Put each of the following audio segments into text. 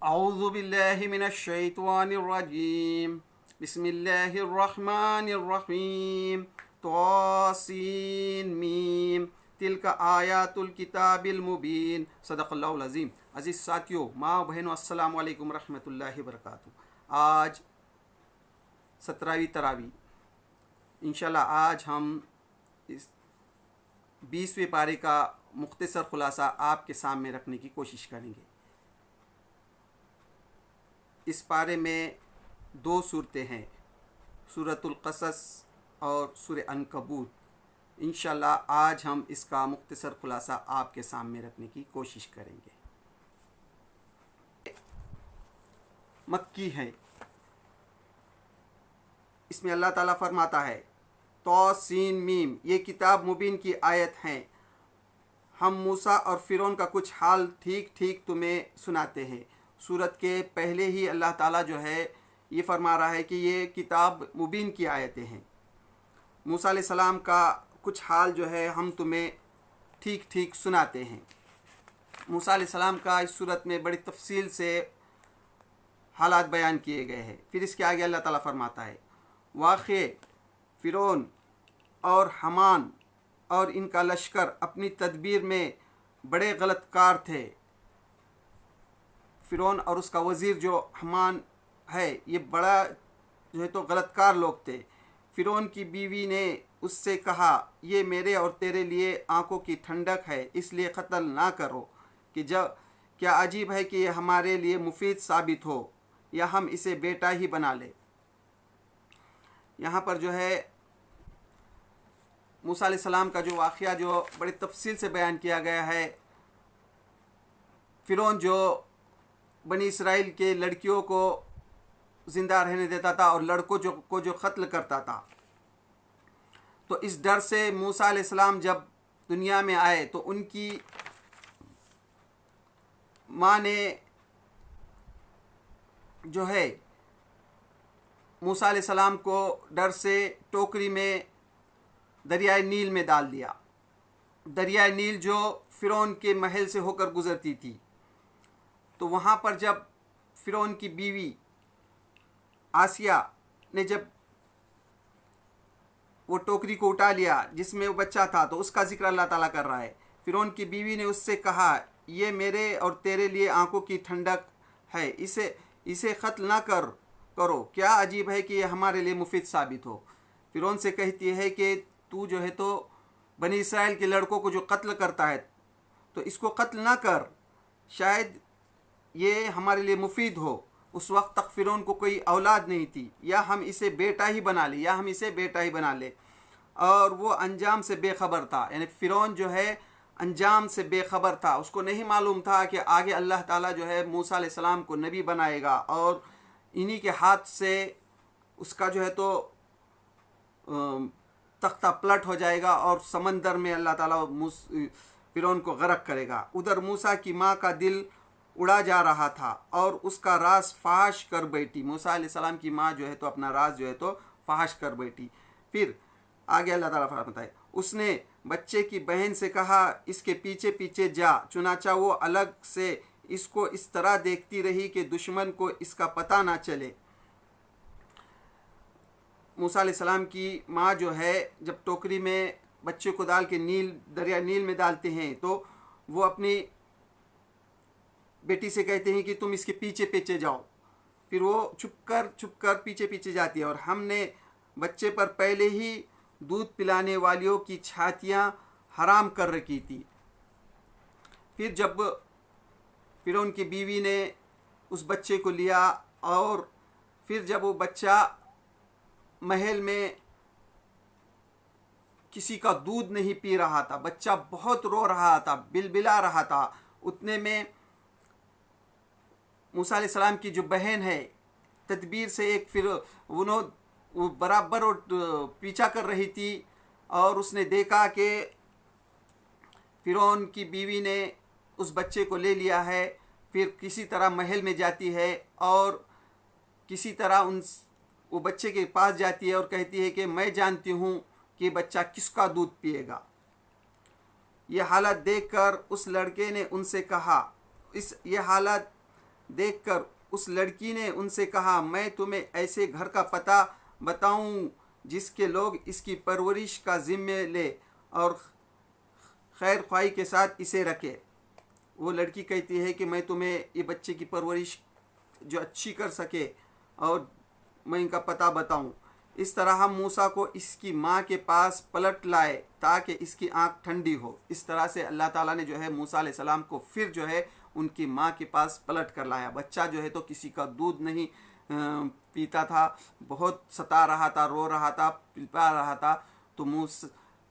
औज़ु बिल्लाहि मिनश शैतानिर रजीम बिस्मिल्लाहिर रहमानिर रहीम तौसीन मीम तिलका आयातुल किताबिल मुबीन सदक़ल्लाहुल अज़ीम। अज़ीज़ साथियों, माँ बहनों, अस्सलामु अलैकुम रहमतुल्लाहि वबरकातुहू। आज 17वीं तरावी, इंशाल्लाह आज हम इस 20वें पारे का मुख्तसर खुलासा आपके सामने रखने की कोशिश करेंगे। इस पारे में 2 सूरतें हैं, सूरतुल क़सस और सूरह अनकबूत। इंशाल्लाह आज हम इसका मुख्तसर खुलासा आपके सामने रखने की कोशिश करेंगे। मक्की है। इसमें अल्लाह ताला फरमाता है तौसीन मीम, ये किताब मुबीन की आयत हैं। हम मूसा और फ़िरौन का कुछ हाल ठीक ठीक तुम्हें सुनाते हैं। सूरत के पहले ही अल्लाह ताला जो है ये फरमा रहा है कि ये किताब मुबीन की आयतें हैं। मूसा अलैहिस्सलाम का कुछ हाल जो है हम तुम्हें ठीक ठीक सुनाते हैं। मूसा अलैहिस्सलाम का इस सूरत में बड़ी तफसील से हालात बयान किए गए हैं। फिर इसके आगे अल्लाह ताला फरमाता है वाक़े फ़िरौन और हमान और इनका लश्कर अपनी तदबीर में बड़े गलतकार थे। फ़िरौन और उसका वज़ीर जो हमान है ये बड़ा जो है तो गलतकार लोग थे। फ़िरौन की बीवी ने उससे कहा ये मेरे और तेरे लिए आंखों की ठंडक है, इसलिए क़त्ल ना करो कि जब क्या अजीब है कि ये हमारे लिए मुफीद साबित हो या हम इसे बेटा ही बना ले। यहाँ पर जो है मूसा अलैहिस्सलाम का जो वाक़या जो बड़ी तफसील से बयान किया गया है। फ़िरौन जो बनी इसराइल के लड़कियों को ज़िंदा रहने देता था और लड़कों को जो क़त्ल करता था, तो इस डर से मूसा अलैहिस्सलाम जब दुनिया में आए तो उनकी माँ ने जो है मूसा अलैहिस्सलाम को डर से टोकरी में दरियाए नील में डाल दिया। दरियाए नील जो फ़िरौन के महल से होकर गुज़रती थी, तो वहाँ पर जब फ़िरौन की बीवी आसिया ने जब वो टोकरी को उठा लिया जिसमें वो बच्चा था, तो उसका जिक्र अल्लाह ताला कर रहा है। फ़िरौन की बीवी ने उससे कहा ये मेरे और तेरे लिए आंखों की ठंडक है, इसे क़त्ल ना करो, क्या अजीब है कि ये हमारे लिए मुफीद साबित हो। फ़िरौन से कहती है कि तू जो है तो बनी इसराइल के लड़कों को जो कत्ल करता है तो इसको कत्ल ना कर, शायद ये हमारे लिए मुफीद हो। उस वक्त तक फ़िरौन को कोई औलाद नहीं थी, या हम इसे बेटा ही बना ले, और वो अंजाम से बेखबर था। यानी फ़िरौन जो है अंजाम से बेखबर था, उसको नहीं मालूम था कि आगे अल्लाह ताला जो है मूसा अलैहिस्सलाम को नबी बनाएगा और इन्हीं के हाथ से उसका जो है तो तख्ता पलट हो जाएगा और समंदर में अल्लाह ताला फ़िरौन को गर्क करेगा। उधर मूसा की माँ का दिल उड़ा जा रहा था और उसका राज फहाश कर बैठी। मूसा अलैहिस्सलाम की माँ जो है तो अपना राज जो है तो फहाश कर बैठी। फिर आगे अल्लाह ताला फरमाता है उसने बच्चे की बहन से कहा इसके पीछे पीछे जा, चुनाचा वो अलग से इसको इस तरह देखती रही कि दुश्मन को इसका पता ना चले। मूसा अलैहिस्सलाम की माँ जो है जब टोकरी में बच्चे को डाल के दरिया नील में डालते हैं, तो वो अपनी बेटी से कहते हैं कि तुम इसके पीछे पीछे जाओ। फिर वो छुप कर पीछे पीछे जाती है। और हमने बच्चे पर पहले ही दूध पिलाने वालियों की छातियाँ हराम कर रखी थी। फिर जब फ़िरौन की बीवी ने उस बच्चे को लिया और फिर जब वो बच्चा महल में किसी का दूध नहीं पी रहा था, बच्चा बहुत रो रहा था, बिलबिला रहा था, उतने में मूसा अलैहिस्सलाम की जो बहन है तदबीर से एक फिर वो बराबर पीछा कर रही थी और उसने देखा कि फ़िरौन की बीवी ने उस बच्चे को ले लिया है। फिर किसी तरह महल में जाती है और किसी तरह वो बच्चे के पास जाती है और कहती है कि मैं जानती हूँ कि बच्चा किसका दूध पिएगा। ये हालत देखकर उस लड़के ने उनसे कहा, ये हालत देखकर उस लड़की ने उनसे कहा, मैं तुम्हें ऐसे घर का पता बताऊं जिसके लोग इसकी परवरिश का जिम्मे ले और खैर ख्वाही के साथ इसे रखे। वो लड़की कहती है कि मैं तुम्हें ये बच्चे की परवरिश जो अच्छी कर सके और मैं इनका पता बताऊं। इस तरह हम मूसा को इसकी माँ के पास पलट लाए ताकि इसकी आंख ठंडी हो। इस तरह से अल्लाह ताला ने जो है मूसा अलैहिस्सलाम को फिर जो है उनकी माँ के पास पलट कर लाया। बच्चा जो है तो किसी का दूध नहीं पीता था, बहुत सता रहा था, रो रहा था, पिलपा रहा था।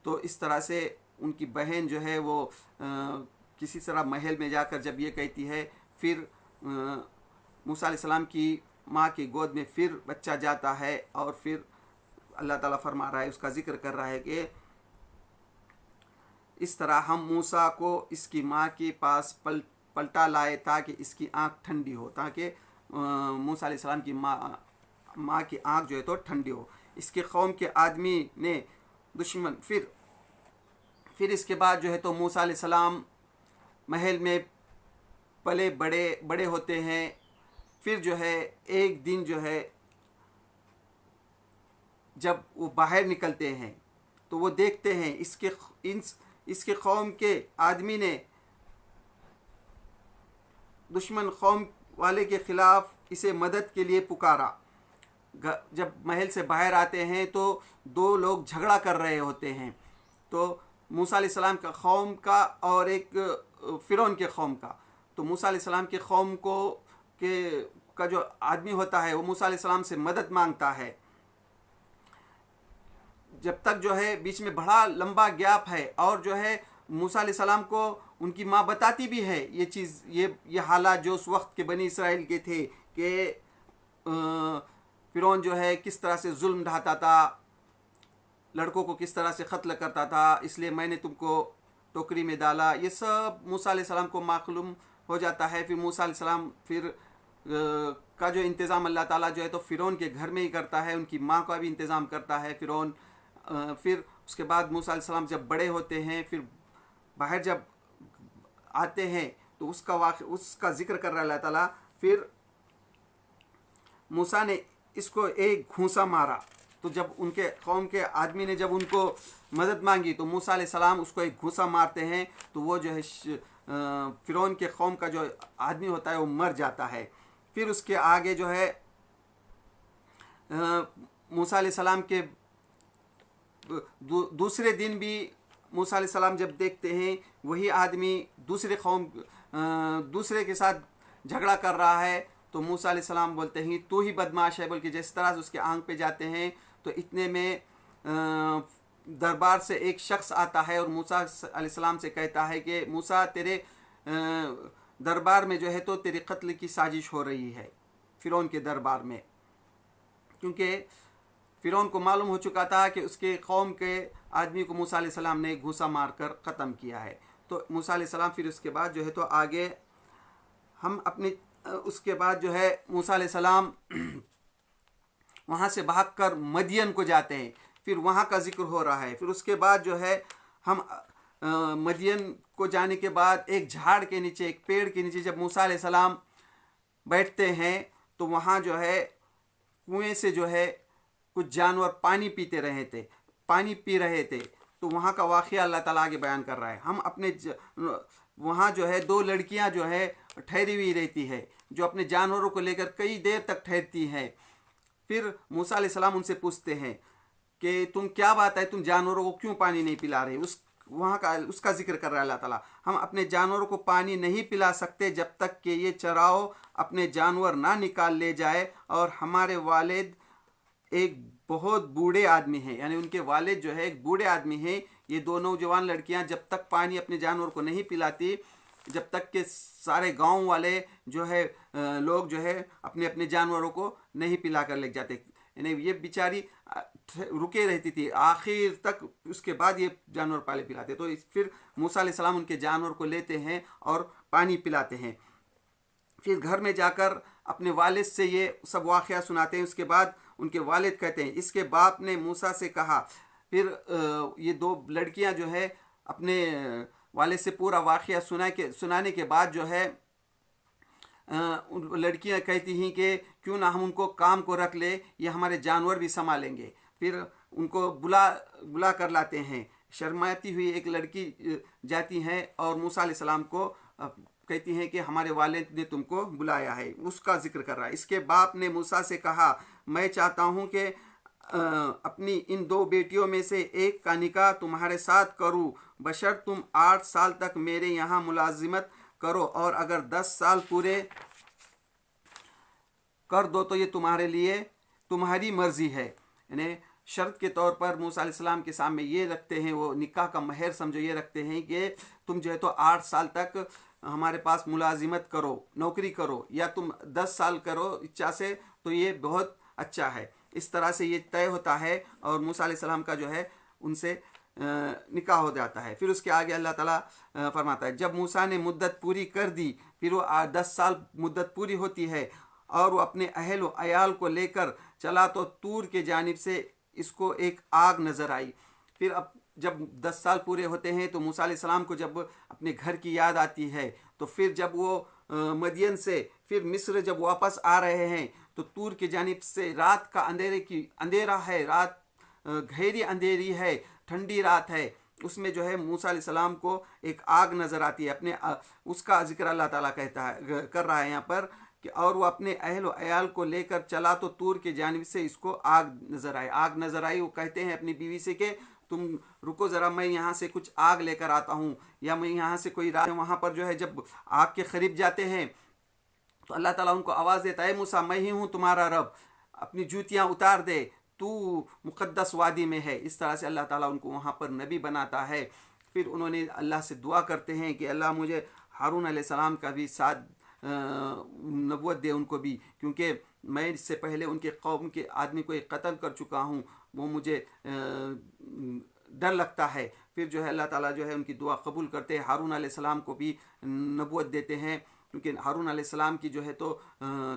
तो इस तरह से उनकी बहन जो है वो किसी तरह महल में जाकर जब ये कहती है, फिर मूसा अलैहिस्सलाम की माँ की गोद में फिर बच्चा जाता है और फिर अल्लाह ताला फरमा रहा है, उसका जिक्र कर रहा है कि इस तरह हम मूसा को इसकी माँ के पास पलटा लाए ताकि इसकी आँख ठंडी हो, ताकि मूसा अलैहिस्सलाम की माँ की आँख जो है तो ठंडी हो। इसके कौम के आदमी ने दुश्मन फिर इसके बाद जो है तो मूसा अलैहिस्सलाम महल में पले बड़े होते हैं। फिर जो है एक दिन जो है जब वो बाहर निकलते हैं तो वो देखते हैं इसके कौम के आदमी ने दुश्मन कौम वाले के ख़िलाफ़ इसे मदद के लिए पुकारा। जब महल से बाहर आते हैं तो दो लोग झगड़ा कर रहे होते हैं, तो मूसा अलैहिस्सलाम का कौम का और एक फ़िरौन के कौम का। तो मूसा अलैहिस्सलाम के कौम का जो आदमी होता है वो मूसा अलैहिस्सलाम से मदद मांगता है। जब तक जो है बीच में बड़ा लंबा गैप है और जो है मूसा अलैहिस्सलाम को उनकी माँ बताती भी है ये चीज़, ये हालात जो उस वक्त के बनी इसराइल के थे कि फ़िरौन जो है किस तरह से जुल्म ढाता था, लड़कों को किस तरह से कत्ल करता था, इसलिए मैंने तुमको टोकरी में डाला। ये सब मूसा अलैहिस्सलाम को मालूम हो जाता है। फिर मूसा अलैहिस्सलाम का जो इंतज़ाम अल्लाह ताला जो है तो फ़िरौन के घर में ही करता है, उनकी माँ का भी इंतज़ाम करता है फ़िरौन। फिर उसके बाद मूसा अलैहिस्सलाम जब बड़े होते हैं, फिर बाहर जब आते हैं तो उसका जिक्र कर रहा है अल्लाह ताला। फिर मूसा ने इसको एक घूंसा मारा, तो जब उनके कौम के आदमी ने जब उनको मदद मांगी तो मूसा अलैहिस्सलाम उसको एक घूंसा मारते हैं, तो वो जो है फ़िरौन के कौम का जो आदमी होता है वो मर जाता है। फिर उसके आगे जो है मूसा अलैहिस्सलाम के दूसरे दिन भी मूसा अलैहिस्सलाम जब देखते हैं वही आदमी दूसरे के साथ झगड़ा कर रहा है, तो मूसा अलैहिस्सलाम बोलते हैं तू ही बदमाश है, बल्कि जिस तरह से उसके आंख पे जाते हैं तो इतने में दरबार से एक शख्स आता है और मूसा अलैहिस्सलाम से कहता है कि मूसा तेरे दरबार में जो है तो तेरे कत्ल की साजिश हो रही है फ़िरौन के दरबार में, क्योंकि फ़िरौन को मालूम हो चुका था कि उसके कौम के आदमी को मूसा अलैहिस्सलाम ने घूंसा मारकर ख़त्म किया है। तो मूसा अलैहिस्सलाम फिर उसके बाद जो है तो आगे हम उसके बाद जो है मूसा अलैहिस्सलाम वहाँ से भागकर मदियन को जाते हैं। फिर वहाँ का जिक्र हो रहा है। फिर उसके बाद जो है हम मदियन को जाने के बाद एक झाड़ के नीचे, एक पेड़ के नीचे जब मूसा अलैहिस्सलाम बैठते हैं तो वहाँ जो है कुएं से जो है कुछ जानवर पानी पी रहे थे। तो वहाँ का वाक़या अल्लाह ताला आगे बयान कर रहा है। हम वहाँ जो है दो लड़कियाँ जो है ठहरी हुई रहती है, जो अपने जानवरों को लेकर कई देर तक ठहरती हैं। फिर मूसा अलैहिस्सलाम उनसे पूछते हैं कि तुम क्या बात है, तुम जानवरों को क्यों पानी नहीं पिला रहे? उसका जिक्र कर रहा है अल्लाह ताला। हम अपने जानवरों को पानी नहीं पिला सकते जब तक कि ये चराओ अपने जानवर ना निकाल ले जाए, और हमारे वालिद एक बहुत बूढ़े आदमी हैं, यानी उनके वालिद जो है एक बूढ़े आदमी हैं। ये दो नौजवान लड़कियां जब तक पानी अपने जानवर को नहीं पिलाती, जब तक कि सारे गांव वाले जो है लोग जो है अपने अपने जानवरों को नहीं पिला कर ले जाते, यानी ये बेचारी रुके रहती थी आखिर तक, उसके बाद ये जानवर पाले पिलाते। तो फिर मूसा अलैहिस्सलाम उनके जानवर को लेते हैं और पानी पिलाते हैं। फिर घर में जाकर अपने वालिद से ये सब वाक़या सुनाते हैं। उसके बाद उनके वालिद कहते हैं, इसके बाप ने मूसा से कहा। फिर ये दो लड़कियां जो है अपने वालिद से पूरा वाक़या सुनाने के बाद जो है लड़कियां कहती हैं कि क्यों ना हम उनको काम को रख ले, ये हमारे जानवर भी संभालेंगे। फिर उनको बुला बुला कर लाते हैं। शर्माती हुई एक लड़की जाती है और मूसा अलैहिस्सलाम को कहती हैं कि हमारे वालिद ने तुमको बुलाया है, उसका जिक्र कर रहा है। इसके बाप ने मूसा से कहा, मैं चाहता हूँ कि अपनी इन 2 बेटियों में से एक का निकाह तुम्हारे साथ करूँ, बशर्त तुम 8 साल तक मेरे यहाँ मुलाजिमत करो, और अगर 10 साल पूरे कर दो तो ये तुम्हारे लिए तुम्हारी मर्जी है। यानी शर्त के तौर पर मूसा अलैहिस्सलाम के सामने ये रखते हैं, वो निकाह का महर समझो ये रखते हैं कि तुम जो है तो 8 साल तक हमारे पास मुलाजिमत करो, नौकरी करो, या तुम 10 साल करो इच्छा से, तो ये बहुत अच्छा है। इस तरह से ये तय होता है और मूसा अलैहिस्सलाम का जो है उनसे निकाह हो जाता है। फिर उसके आगे अल्लाह ताला फरमाता है, जब मूसा ने मुद्दत पूरी कर दी, फिर वो 10 साल मुद्दत पूरी होती है और वो अपने अहल व अयाल को लेकर चला तो तूर के जानिब से इसको एक आग नज़र आई। फिर अब जब 10 साल पूरे होते हैं तो मूसा अलैहिस्सलाम को जब अपने घर की याद आती है, तो फिर जब वो मदियन से फिर मिस्र जब वापस आ रहे हैं तो तूर की जानिब से रात का अंधेरा है, रात गहरी अंधेरी है, ठंडी रात है, उसमें जो है मूसा अलैहिस्सलाम को एक आग नज़र आती है। अपने उसका जिक्र अल्लाह ताला कहता है कर रहा है यहाँ पर कि और वो अपने अहल व अयाल को लेकर चला तो तूर के जानिब से इसको आग नज़र आई। वो कहते हैं अपनी बीवी से कि तुम रुको ज़रा, मैं यहाँ से कुछ आग लेकर आता हूँ, या मैं यहाँ से कोई रात। वहाँ पर जो है जब आग के करीब जाते हैं तो अल्लाह ताला उनको आवाज़ देता है, मूसा मैं ही हूँ तुम्हारा रब, अपनी जूतियाँ उतार दे, तू मुक़द्दस वादी में है। इस तरह से अल्लाह ताला उनको वहाँ पर नबी बनाता है। फिर उन्होंने अल्लाह से दुआ करते हैं कि अल्लाह मुझे हारून अलैहिस्सलाम का भी साथ नबूवत दे उनको भी, क्योंकि मैं इससे पहले उनके कौम के आदमी को एक कत्ल कर चुका हूँ, वो मुझे डर लगता है। फिर जो है अल्लाह ताला जो है उनकी दुआ कबूल करते हैं, हारून अलैहिस्सलाम को भी नबूवत देते हैं, क्योंकि हारून अलैहिस्सलाम की जो है तो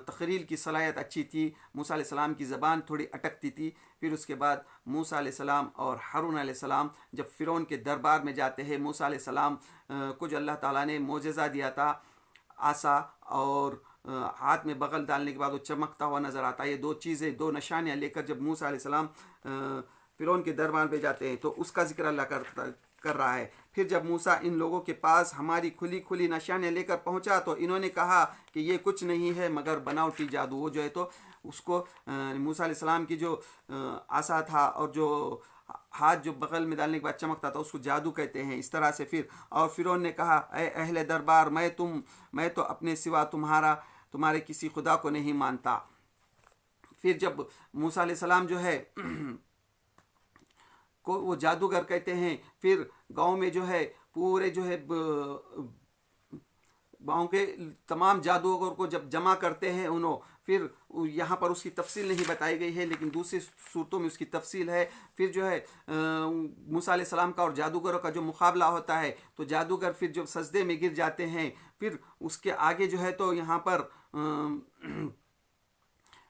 तकरीर की सलाहियत अच्छी थी, मूसा अलैहिस्सलाम की ज़बान थोड़ी अटकती थी। फिर उसके बाद मूसा अलैहिस्सलाम और हारून अलैहिस्सलाम जब फ़िरौन के दरबार में जाते हैं, मूसा अलैहिस्सलाम को जो अल्लाह ताला ने मोजज़ा दिया था, आसा और हाथ में बगल डालने के बाद वो चमकता हुआ नज़र आता है, ये 2 चीज़ें, 2 निशानियाँ लेकर जब मूसा अलैहिस्सलाम फ़िरौन के दरबार में जाते हैं तो उसका जिक्र अल्लाह कर रहा है। फिर जब मूसा इन लोगों के पास हमारी खुली खुली निशानियाँ लेकर पहुंचा तो इन्होंने कहा कि ये कुछ नहीं है मगर बनावटी जादू। वो जो है तो उसको मूसा अलैहिस्सलाम की जो आसा था और जो हाथ जो बगल में डालने के बाद चमकता था उसको जादू कहते हैं। इस तरह से फिर और फ़िरौन ने कहा, ए अहले दरबार, मैं तो अपने सिवा तुम्हारे किसी खुदा को नहीं मानता। फिर जब मूसा अलैहिस्सलाम जो है को वो जादूगर कहते हैं, फिर गांव में जो है पूरे जो है गाँव के तमाम जादूगर को जब जमा करते हैं फिर यहाँ पर उसकी तफसील नहीं बताई गई है, लेकिन दूसरी सूरतों में उसकी तफसील है। फिर जो है मूसा अलैहिस्सलाम का और जादूगरों का जो मुकाबला होता है तो जादूगर फिर जब सजदे में गिर जाते हैं, फिर उसके आगे जो है तो यहाँ पर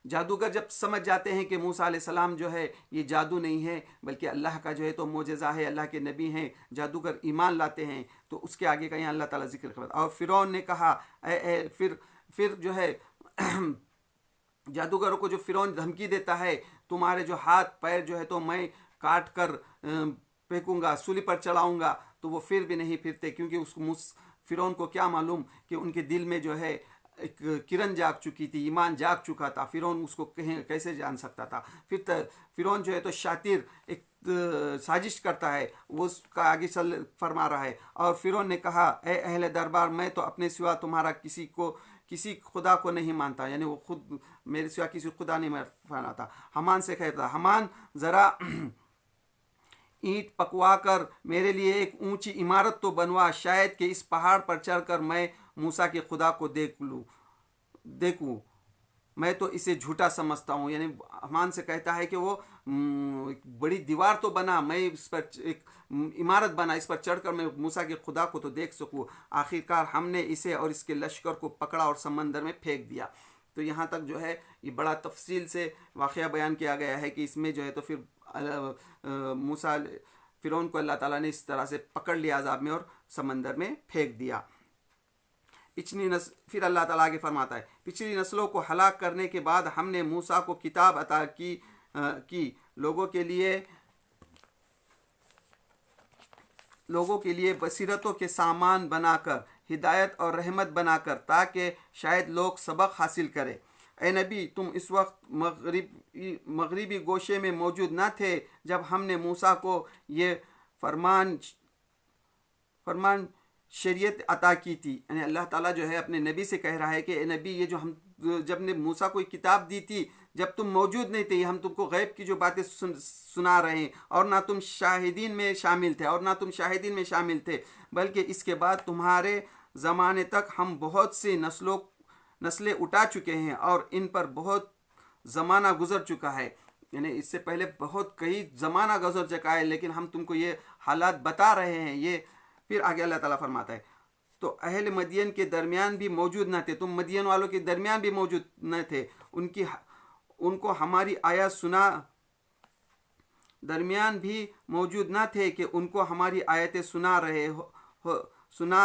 जादूगर जब समझ जाते हैं कि मूसा अलैहिस्सलाम जो है ये जादू नहीं है बल्कि अल्लाह का जो है तो मोजज़ा है, अल्लाह के नबी हैं, जादूगर ईमान लाते हैं, तो उसके आगे का यहाँ अल्लाह ताला जिक्र करता है। और फ़िरौन ने कहा फिर जो है जादूगरों को जो फ़िरौन धमकी देता है, तुम्हारे जो हाथ पैर जो है तो मैं काट कर फेंकूँगा, सूली पर चढ़ाऊँगा, तो वो फिर भी नहीं फिरते, क्योंकि उसको फ़िरौन को क्या मालूम कि उनके दिल में जो है एक किरण जाग चुकी थी, ईमान जाग चुका था। फ़िरौन उसको कैसे जान सकता था। फिर फ़िरौन जो है तो शातिर एक साजिश करता है, वो उसका आगे चल फरमा रहा है। और फ़िरौन ने कहा, ए अहले दरबार, मैं तो अपने सिवा तुम्हारा किसी खुदा को नहीं मानता, यानी वो खुद मेरे सिवा किसी खुदा नहीं माना था। हमान से कहता, हमान ज़रा ईंट पकवा कर मेरे लिए एक ऊंची इमारत तो बनवा, शायद कि इस पहाड़ पर चढ़कर मैं मूसा के खुदा को देखूं, मैं तो इसे झूठा समझता हूँ। यानी हमान से कहता है कि वो एक बड़ी दीवार तो बना, मैं इस पर एक इमारत बना, इस पर चढ़कर मैं मूसा के खुदा को तो देख सकूँ। आखिरकार हमने इसे और इसके लश्कर को पकड़ा और समंदर में फेंक दिया। तो यहाँ तक जो है ये बड़ा तफसील से वाक़या बयान किया गया है कि इसमें जो है तो फिर मूसा फ़िरौन को अल्लाह ताला ने इस तरह से पकड़ लिया अज़ाब में और समंदर में फेंक दिया। फिर अल्लाह ताला आगे फरमाता है, पिछली नस्लों को हलाक करने के बाद हमने मूसा को किताब अता की लोगों के लिए बसीरतों के सामान बनाकर, हिदायत और रहमत बनाकर, ताकि शायद लोग सबक हासिल करें। ए नबी, तुम इस वक्त मगरिबी गोशे में मौजूद न थे जब हमने मूसा को ये फरमान शरीयत अता की थी। यानी अल्लाह ताला जो है अपने नबी से कह रहा है कि ए नबी, ये जो हम जब ने मूसा को किताब दी थी, जब तुम मौजूद नहीं थे, हम तुमको गैब की जो बातें सुना रहे हैं, और ना तुम शाहिदीन में शामिल थे, बल्कि इसके बाद तुम्हारे ज़माने तक हम बहुत सी नस्लें उठा चुके हैं और इन पर बहुत ज़माना गुजर चुका है। यानी इससे पहले बहुत कई ज़माना गुजर चुका है, लेकिन हम तुमको ये हालात बता रहे हैं। ये फिर आगे अल्लाह ताला फरमाता है, तो अहल मदियन के दरमियान भी मौजूद न थे, तुम मदियन वालों के दरमियान भी मौजूद न थे, उनको हमारी आयत दरमियान भी मौजूद न थे कि उनको हमारी आयतें सुना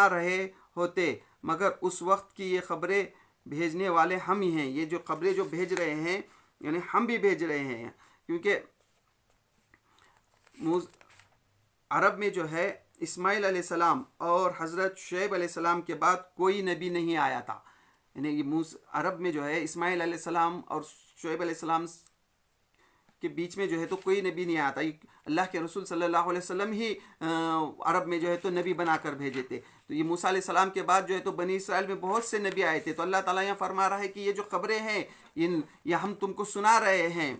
रहे होते, मगर उस वक्त की ये खबरें भेजने वाले हम ही हैं। ये जो खबरें जो भेज रहे हैं, यानी हम भी भेज रहे हैं, क्योंकि अरब में जो है इस्माइल अलैहिस्सलाम और हज़रत शुएब अलैहिस्सलाम के बाद कोई नबी नहीं आया था। यानी ये अरब में जो है इस्माइल अलैहिस्सलाम और शुएब अलैहिस्सलाम के बीच में जो है तो कोई नबी नहीं आया था। अल्लाह के रसूल सल्लल्लाहु अलैहि वसल्लम ही अरब में जो है तो नबी बनाकर भेजे थे। तो ये मूसा अलैहिस्सलाम के बाद जो है तो बनी इसराइल में बहुत से नबी आए थे। तो अल्लाह ताला यहाँ फरमा रहा है कि ये जो खबरें हैं ये हम तुमको सुना रहे हैं।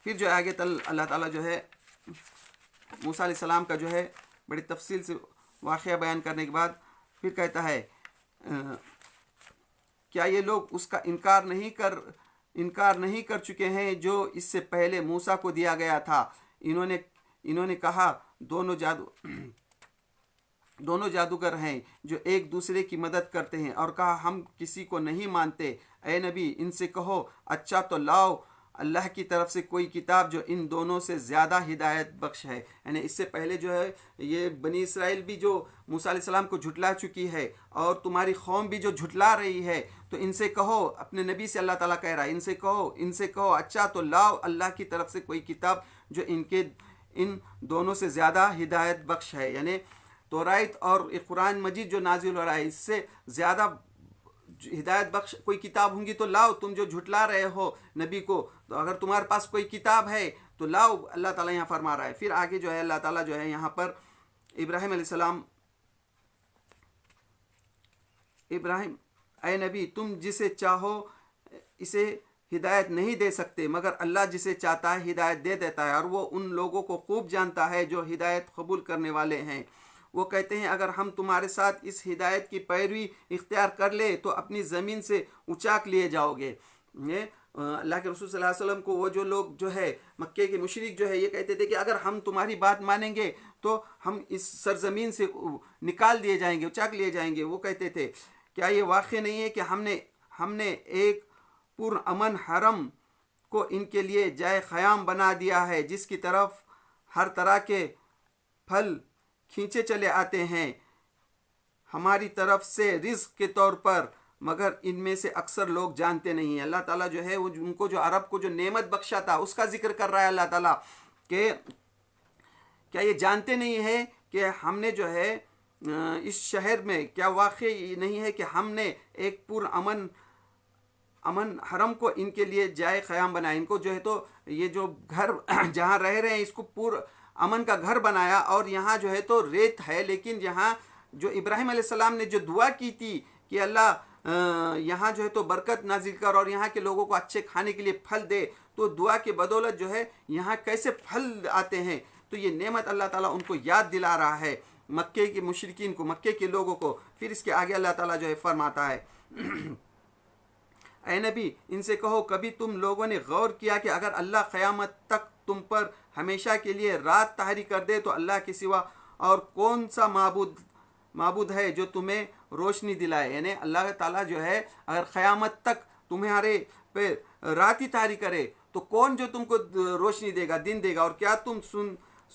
फिर जो आगे अल्लाह ताला जो है मूसा अलैहिस्सलाम का जो है बड़ी तफसील से वाक़या बयान करने के बाद फिर कहता है, क्या ये लोग उसका इनकार नहीं कर चुके हैं जो इससे पहले मूसा को दिया गया था। इन्होंने कहा दोनों जादूगर हैं जो एक दूसरे की मदद करते हैं, और कहा हम किसी को नहीं मानते। ए नबी, इनसे कहो अच्छा तो लाओ अल्लाह की तरफ से कोई किताब जो इन दोनों से ज़्यादा हिदायत बख्श है। यानी इससे पहले जो है ये बनी इसराइल भी जो मूसा अलैहिस्सलाम को झुटला चुकी है और तुम्हारी कौम भी जो झुटला रही है, तो इनसे कहो, अपने नबी से अल्लाह ताला कह रहा है, इनसे कहो अच्छा तो लाओ अल्लाह की तरफ से कोई किताब जो इन दोनों से ज़्यादा हिदायत बख्श है। यानी तौरात और कुरान मजीद जो नाजिल हो रहा है, इससे ज़्यादा हिदायत बख्श कोई किताब होंगी तो लाओ, तुम जो झुटला रहे हो नबी को, तो अगर तुम्हारे पास कोई किताब है तो लाओ, अल्लाह ताला यहाँ फरमा रहा है। फिर आगे जो है अल्लाह ताला जो है यहाँ पर इब्राहिम ऐ नबी, तुम जिसे चाहो इसे हिदायत नहीं दे सकते, मगर अल्लाह जिसे चाहता है हिदायत दे देता है, और वो उन लोगों को खूब जानता है जो हिदायत कबूल करने वाले हैं। वो कहते हैं अगर हम तुम्हारे साथ इस हिदायत की पैरवी इख्तियार कर ले तो अपनी ज़मीन से उचाक लिए जाओगे। अल्लाह के रसूल सल्लल्लाहु अलैहि वसल्लम को वो जो लोग जो है मक्के के मुशरिक जो है ये कहते थे कि अगर हम तुम्हारी बात मानेंगे तो हम इस सरजमीन से निकाल दिए जाएंगे, उचाक लिए जाएंगे। वो कहते थे क्या ये वाक़ई नहीं है कि हमने एक पूर्ण अमन हरम को इनके लिए जाए ख़याम बना दिया है, जिसकी तरफ हर तरह के फल खींचे चले आते हैं हमारी तरफ से रिज़्क़ के तौर पर, मगर इनमें से अक्सर लोग जानते नहीं हैं। अल्लाह ताला जो है वो उनको जो अरब को जो नेमत बख्शा था उसका जिक्र कर रहा है अल्लाह ताला कि क्या ये जानते नहीं है कि हमने जो है इस शहर में, क्या वाकई नहीं है कि हमने एक पूर्ण अमन हरम को इनके लिए जाए क़याम बनाया। इनको जो है तो ये जो घर जहाँ रह रहे हैं इसको पूर्ण अमन का घर बनाया, और यहाँ जो है तो रेत है, लेकिन यहाँ जो इब्राहिम अलैहिस्सलाम ने जो दुआ की थी कि अल्लाह यहाँ जो है तो बरकत नाजिल कर और यहाँ के लोगों को अच्छे खाने के लिए फल दे, तो दुआ के बदौलत जो है यहाँ कैसे फल आते हैं। तो ये नेमत अल्लाह ताला उनको याद दिला रहा है, मक्के के मुशरिकीन को, मक्के के लोगों को। फिर इसके आगे अल्लाह ताला जो है फरमाता है ऐ नबी, इनसे कहो कभी तुम लोगों ने गौर किया कि अगर अल्लाह क़यामत तक तुम पर हमेशा के लिए रात तारी कर दे तो अल्लाह के सिवा और कौन सा माबूद है जो तुम्हें रोशनी दिलाए। यानी अल्लाह ताला जो है अगर क़यामत तक तुम्हारे पे रात ही तारी करे तो कौन जो तुमको रोशनी देगा, दिन देगा, और क्या तुम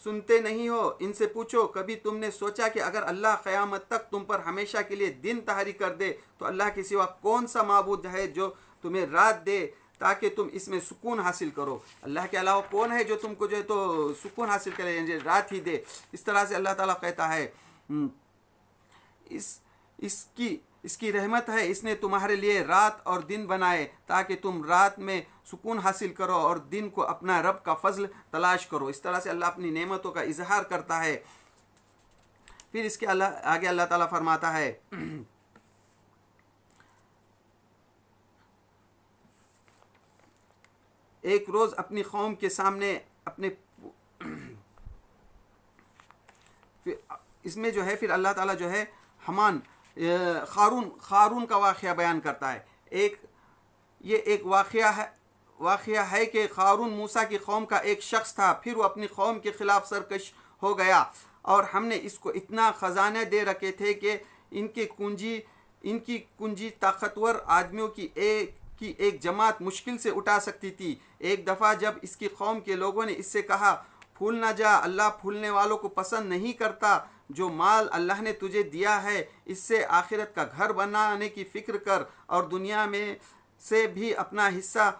सुनते नहीं हो? इनसे पूछो, कभी तुमने सोचा कि अगर अल्लाह क़यामत तक तुम पर हमेशा के लिए दिन तारी कर दे तो अल्लाह के सिवा कौन सा माबूद है जो तुम्हें रात दे ताकि तुम इसमें सुकून हासिल करो? अल्लाह के अलावा कौन है जो तुमको जो है तो सुकून हासिल करे, रात ही दे? इस तरह से अल्लाह ताला कहता है इसकी रहमत है, इसने तुम्हारे लिए रात और दिन बनाए ताकि तुम रात में सुकून हासिल करो और दिन को अपना रब का फजल तलाश करो। इस तरह से अल्लाह अपनी नेमतों का इजहार करता है। फिर इसके आगे अल्लाह ताला फरमाता है एक रोज़ अपनी कौम के सामने इसमें जो है फिर अल्लाह ताला जो है हमान खारून का वाक़या बयान करता है। ये एक वाक़या है कि खारून मूसा की कौम का एक शख्स था, फिर वो अपनी कौम के ख़िलाफ़ सरकश हो गया और हमने इसको इतना ख़जाने दे रखे थे कि इनकी कुंजी ताकतवर आदमियों की एक जमात मुश्किल से उठा सकती थी। एक दफ़ा जब इसकी कौम के लोगों ने इससे कहा, फूल ना जा, अल्लाह फूलने वालों को पसंद नहीं करता। जो माल अल्लाह ने तुझे दिया है इससे आखिरत का घर बनाने की फ़िक्र कर और दुनिया में से भी अपना हिस्सा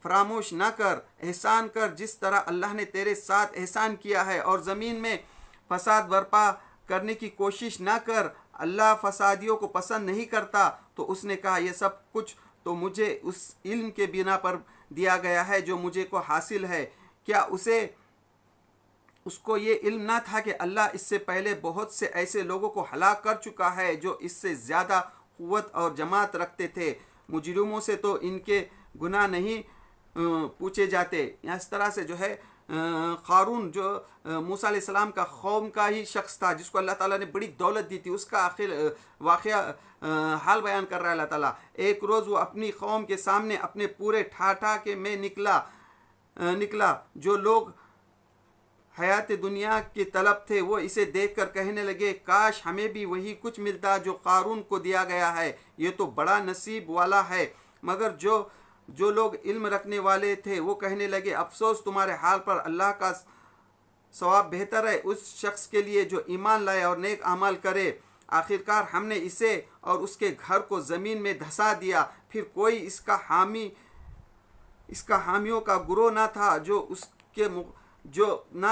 फरामोश ना कर। एहसान कर जिस तरह अल्लाह ने तेरे साथ एहसान किया है और ज़मीन में फसाद बर्पा करने की कोशिश ना कर। अल्लाह फसादियों को पसंद नहीं करता। तो उसने कहा, यह सब कुछ तो मुझे उस इल्म के बिना पर दिया गया है जो मुझे को हासिल है। क्या उसको ये इल्म ना था कि अल्लाह इससे पहले बहुत से ऐसे लोगों को हलाक कर चुका है जो इससे ज़्यादा क़ुव्वत और जमात रखते थे। मुजरिमों से तो इनके गुनाह नहीं पूछे जाते। इस तरह से जो है क़ारून जो मूसा अलैहिस्सलाम का कौम का ही शख्स था जिसको अल्लाह ताला ने बड़ी दौलत दी थी, उसका आखिर वाक़या हाल बयान कर रहा है अल्लाह ताला। एक रोज़ वो अपनी कौम के सामने अपने पूरे ठाठा के में निकला। जो लोग हयात दुनिया की तलब थे वो इसे देखकर कहने लगे, काश हमें भी वही कुछ मिलता जो क़ारून को दिया गया है, ये तो बड़ा नसीब वाला है। मगर जो लोग इल्म रखने वाले थे वो कहने लगे, अफसोस तुम्हारे हाल पर, अल्लाह का सवाब बेहतर है उस शख्स के लिए जो ईमान लाए और नेक अमल करे। आखिरकार हमने इसे और उसके घर को ज़मीन में धंसा दिया, फिर कोई इसका हामियों का गुरोह ना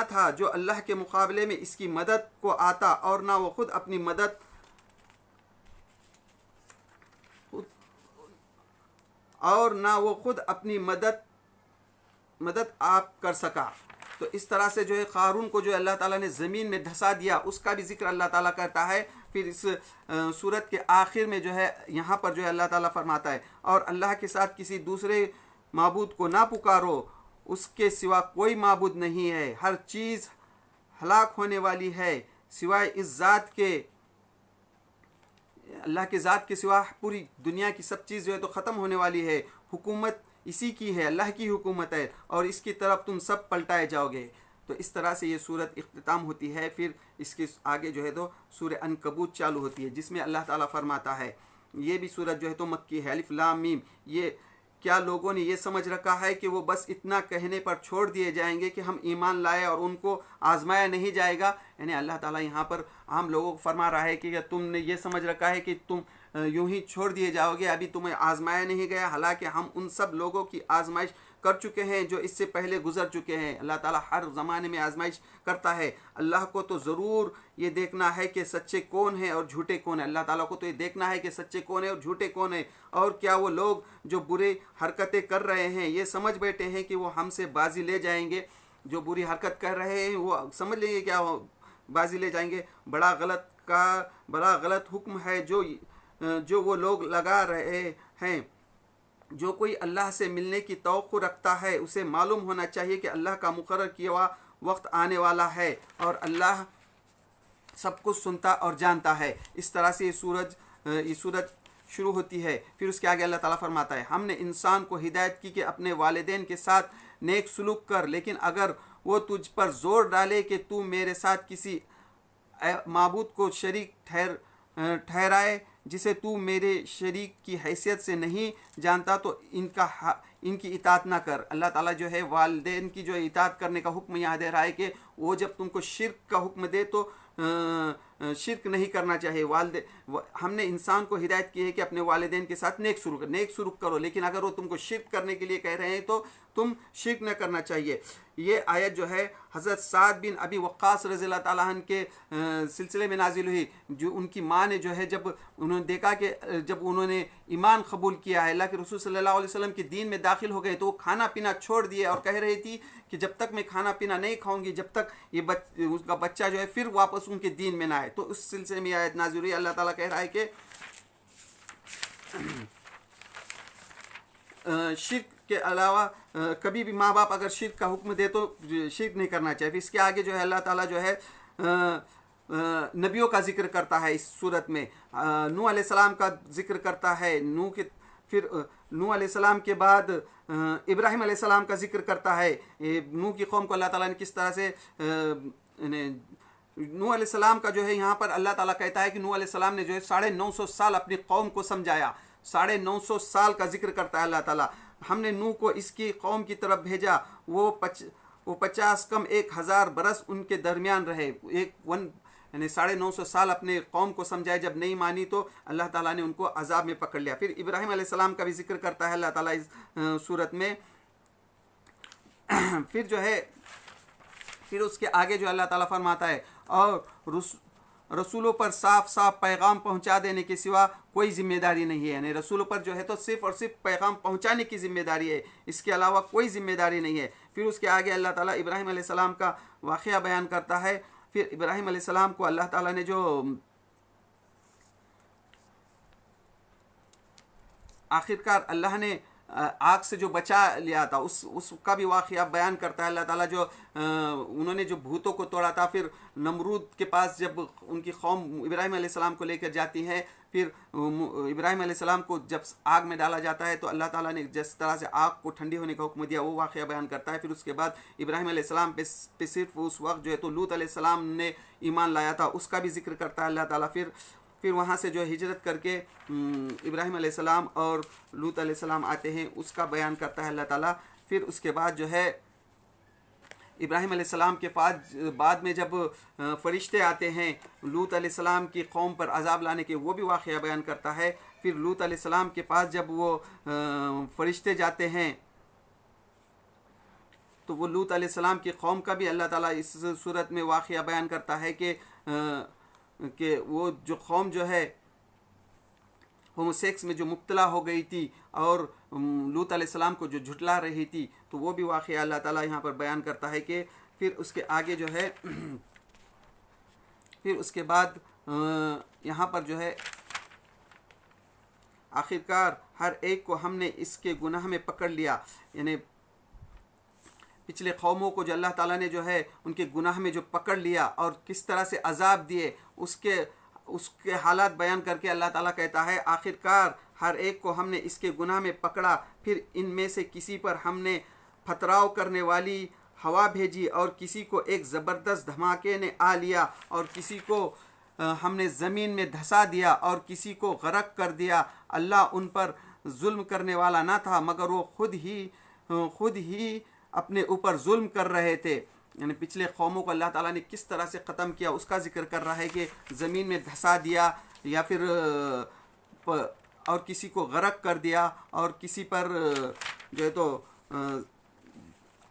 था जो अल्लाह के मुकाबले में इसकी मदद को आता, और ना वो खुद अपनी मदद आप कर सका। तो इस तरह से जो है क़ारून को जो अल्लाह ताला ने ज़मीन में धंसा दिया उसका भी जिक्र अल्लाह ताला करता है। फिर इस सूरत के आखिर में जो है यहाँ पर जो है अल्लाह ताला फरमाता है, और अल्लाह के साथ किसी दूसरे माबूद को ना पुकारो, उसके सिवा कोई माबूद नहीं है। हर चीज़ हलाक होने वाली है सिवाय इस ज़ात के, अल्लाह के ज़ात के सिवा पूरी दुनिया की सब चीज़ जो है तो ख़त्म होने वाली है। हुकूमत इसी की है, अल्लाह की हुकूमत है, और इसकी तरफ तुम सब पलटाए जाओगे। तो इस तरह से ये सूरत इख्तिताम होती है। फिर इसके आगे जो है तो सूरह अनकबूत चालू होती है जिसमें अल्लाह ताला फरमाता है, ये भी सूरत जो है तो मक्की है, अलिफ लाम मीम। ये क्या लोगों ने ये समझ रखा है कि वो बस इतना कहने पर छोड़ दिए जाएंगे कि हम ईमान लाए और उनको आजमाया नहीं जाएगा? यानी अल्लाह ताला यहाँ पर आम लोगों को फरमा रहा है कि तुमने ये समझ रखा है कि तुम यूं ही छोड़ दिए जाओगे, अभी तुम्हें आजमाया नहीं गया। हालांकि हम उन सब लोगों की आजमाइश कर चुके हैं जो इससे पहले गुजर चुके हैं। अल्लाह ताला हर ज़माने में आजमाइश करता है। अल्लाह को तो ज़रूर ये देखना है कि सच्चे कौन हैं और झूठे कौन हैं। अल्लाह ताला को तो ये देखना है कि सच्चे कौन है और झूठे कौन है। और क्या वो लोग जो बुरे हरकतें कर रहे हैं ये समझ बैठे हैं कि वो हमसे बाजी ले जाएंगे? जो बुरी हरकत कर रहे हैं वो समझ लेंगे क्या वो बाजी ले जाएंगे? बड़ा गलत हुक्म है जो वो लोग लगा रहे हैं। जो कोई अल्लाह से मिलने की तवक्को रखता है उसे मालूम होना चाहिए कि अल्लाह का मुकर्रर किया हुआ वक्त आने वाला है और अल्लाह सब कुछ सुनता और जानता है। इस तरह से ये सूरज शुरू होती है। फिर उसके आगे अल्लाह ताला फरमाता है, हमने इंसान को हिदायत की कि अपने वालिदैन के साथ नेक सलूक कर, लेकिन अगर वो तुझ पर ज़ोर डाले कि तू मेरे साथ किसी माबूद को शरीक ठहराए जिसे तू मेरे शरीक की हैसियत से नहीं जानता तो इनकी इताअत ना कर। अल्लाह ताला जो है वालिदैन की जो इताअत करने का हुक्म यहाँ दे रहा है कि वो जब तुमको शिर्क का हुक्म दे तो शिर्क नहीं करना चाहिए। हमने इंसान को हिदायत की है कि अपने वालिदैन के साथ नेक सुलूक करो, लेकिन अगर वो तुमको शिर्क करने के लिए कह रहे हैं तो तुम शिर्क न करना चाहिए। ये आयत जो है हज़रत साद बिन अबी वक्कास रज़ियल्लाहु ताला अन्हु के सिलसिले में नाजिल हुई। जो उनकी माँ ने जो है जब उन्होंने देखा कि जब उन्होंने ईमान कबूल किया है, अल्लाह के रसूल सल्लल्लाहु अलैहि वसल्लम के दीन में दाखिल हो गए, तो वो खाना पीना छोड़ दिए और कह रही थी कि जब तक मैं खाना पीना नहीं खाऊंगी जब तक उसका बच्चा जो है फिर वापस उनके दीन में ना आए। तो उस सिलसिले में आयत नाज़िल हुई। अल्लाह ताला कह रहा है कि शिर्क के अलावा कभी भी माँ बाप अगर शिर्क का हुक्म दे तो शिर्क नहीं करना चाहिए। फिर इसके आगे जो है अल्लाह ताला जो है नबियों का जिक्र करता है इस सूरत में। नूह अलैहिस्सलाम का जिक्र करता है, फिर नूह अलैहिस्सलाम के बाद इब्राहिम अलैहिस्सलाम का जिक्र करता है। नूह की कौम को अल्लाह ताला ने किस तरह से नूह अलैहिस्सलाम का जो है यहाँ पर अल्लाह ताला कहता है कि नूह अलैहिस्सलाम ने जो है 950 साल अपनी कौम को समझाया। 950 साल का जिक्र करता है अल्लाह ताला। हमने नूह को इसकी कौम की तरफ भेजा, वो 50 कम 1000 बरस उनके दरमियान रहे। यानी 950 साल अपने कौम को समझाए, जब नहीं मानी तो अल्लाह ताला ने उनको अजाब में पकड़ लिया। फिर इब्राहिम अलैहिस्सलाम का भी जिक्र करता है अल्लाह ताला इस सूरत में। फिर जो है फिर उसके आगे जो अल्लाह ताला फरमाता है और रसूलों पर साफ साफ पैगाम पहुंचा देने के सिवा कोई जिम्मेदारी नहीं है। यानी रसूलों पर जो है तो सिर्फ और सिर्फ पैगाम पहुंचाने की जिम्मेदारी है, इसके अलावा कोई जिम्मेदारी नहीं है। फिर उसके आगे अल्लाह ताला इब्राहिम अलैहिस्सलाम का वाक़या बयान करता है। फिर इब्राहिम अलैहिस्सलाम को अल्लाह ताला ने जो आखिरकार अल्लाह ने आग से जो बचा लिया था उसका भी वाक़या बयान करता है अल्लाह ताला। जो उन्होंने जो भूतों को तोड़ा था, फिर नमरूद के पास जब उनकी कौम इब्राहिम अलैहिस्सलाम को लेकर जाती है, फिर इब्राहिम अलैहिस्सलाम को जब आग में डाला जाता है तो अल्लाह ताला ने जिस तरह से आग को ठंडी होने का हुक्म दिया वो वाक़या बयान करता है। फिर उसके बाद इब्राहिम अलैहिस्सलाम पे सिर्फ उस वक्त जो है तो लूत अलैहिस्सलाम ने ईमान लाया था, उसका भी जिक्र करता है अल्लाह ताला। फिर वहाँ से जो हिजरत करके इब्राहिम अलैहिस्सलाम और लूत अलैहिस्सलाम आते हैं, उसका बयान करता है अल्लाह ताला। फिर उसके बाद जो है इब्राहिम अलैहिस्सलाम के बाद में जब फ़रिश्ते आते हैं लूत अलैहिस्सलाम की कौम पर अजाब लाने के, वो भी वाक़या बयान करता है। फिर लूत अलैहिस्सलाम के पास जब वो फ़रिश्ते जाते हैं तो वो लूत अलैहिस्सलाम की कौम का भी अल्लाह ताला इस सूरत में वाक़या बयान करता है कि वो जो कौम जो है होमोसेक्स में जो मुब्तला हो गई थी और लूत अलैहिस्सलाम को जो झुटला रही थी, तो वो भी वाक़या अल्लाह ताला यहाँ पर बयान करता है कि फिर उसके आगे जो है फिर उसके बाद यहाँ पर जो है आखिरकार हर एक को हमने इसके गुनाह में पकड़ लिया। यानी पिछले कौमों को जो अल्लाह ताला ने जो है उनके गुनाह में जो पकड़ लिया और किस तरह से अजाब दिए उसके हालात बयान करके अल्लाह ताला कहता है आखिरकार हर एक को हमने इसके गुनाह में पकड़ा, फिर इनमें से किसी पर हमने फतराव करने वाली हवा भेजी और किसी को एक ज़बरदस्त धमाके ने आ लिया और किसी को हमने ज़मीन में धंसा दिया और किसी को गरक कर दिया। अल्लाह उन पर जुल्म करने वाला ना था मगर वो खुद ही अपने ऊपर जुल्म कर रहे थे। यानी पिछले कौमों को अल्लाह ताला ने किस तरह से ख़त्म किया उसका जिक्र कर रहा है कि ज़मीन में धंसा दिया या फिर और किसी को गरक कर दिया और किसी पर जो है तो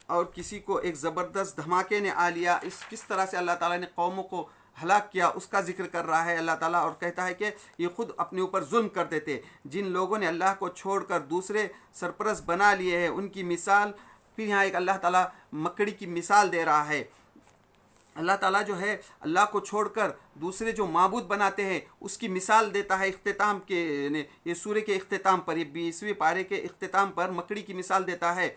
और किसी को एक ज़बरदस्त धमाके ने आ लिया। इस किस तरह से अल्लाह ताला ने कौमों को हलाक किया उसका जिक्र कर रहा है अल्लाह ताला और कहता है कि ये खुद अपने ऊपर जुल्म करते थे। जिन लोगों ने अल्लाह को छोड़कर दूसरे सरपरस्त बना लिए हैं उनकी मिसाल, फिर यहाँ एक अल्लाह ताला मकड़ी की मिसाल दे रहा है। अल्लाह ताला जो है अल्लाह को छोड़कर दूसरे जो माबूद बनाते हैं उसकी मिसाल देता है इख्तिताम के ये सूरह के इख्तिताम पर, ये 20वें पारे के इख्तिताम पर मकड़ी की मिसाल देता है।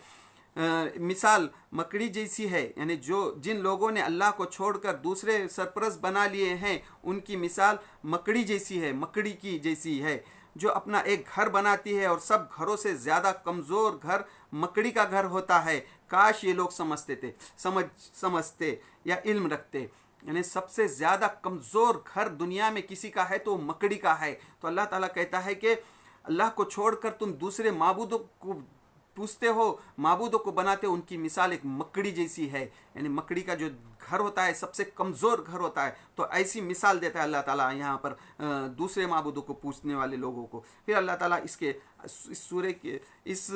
मिसाल मकड़ी जैसी है, यानी जिन लोगों ने अल्लाह को छोड़कर दूसरे सरपरस्त बना लिए हैं उनकी मिसाल मकड़ी जैसी है, मकड़ी की जैसी है जो अपना एक घर बनाती है और सब घरों से ज़्यादा कमज़ोर घर मकड़ी का घर होता है। काश ये लोग समझते या इल्म रखते। यानी सबसे ज़्यादा कमज़ोर घर दुनिया में किसी का है तो मकड़ी का है। तो अल्लाह ताला कहता है कि अल्लाह को छोड़कर तुम दूसरे माबूदों को पूछते हो, माबूदों को बनाते हो, उनकी मिसाल एक मकड़ी जैसी है। यानी मकड़ी का जो घर होता है सबसे कमज़ोर घर होता है। तो ऐसी मिसाल देता है अल्लाह ताला यहाँ पर दूसरे माबूदों को पूछने वाले लोगों को। फिर अल्लाह ताला इसके इस सूरे के इस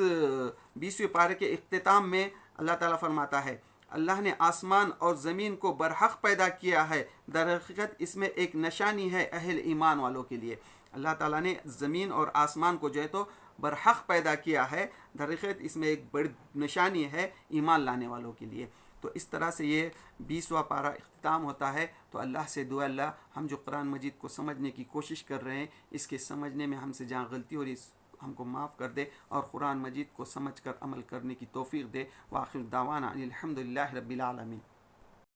20वें पारे के इख्तिताम में अल्लाह ताला फरमाता है, अल्लाह ने आसमान और ज़मीन को बरहक पैदा किया है, दरहकीकत इसमें एक निशानी है अहल ईमान वालों के लिए। अल्लाह ताला ने ज़मीन और आसमान को जो है तो बरहक पैदा किया है, दरअसल इसमें एक बड़ी निशानी है ईमान लाने वालों के लिए। तो इस तरह से ये 20वां पारा इख्तिताम होता है। तो अल्लाह से दुआ, अल्लाह हम जो कुरान मजीद को समझने की कोशिश कर रहे हैं, इसके समझने में हमसे जहाँ गलती हो रही हमको माफ़ कर दे और कुरान मजीद को समझ कर अमल करने की तौफीक दे। व आखिर दावाना अनिल हम्दुलिल्लाहि रब्बिल आलमीन।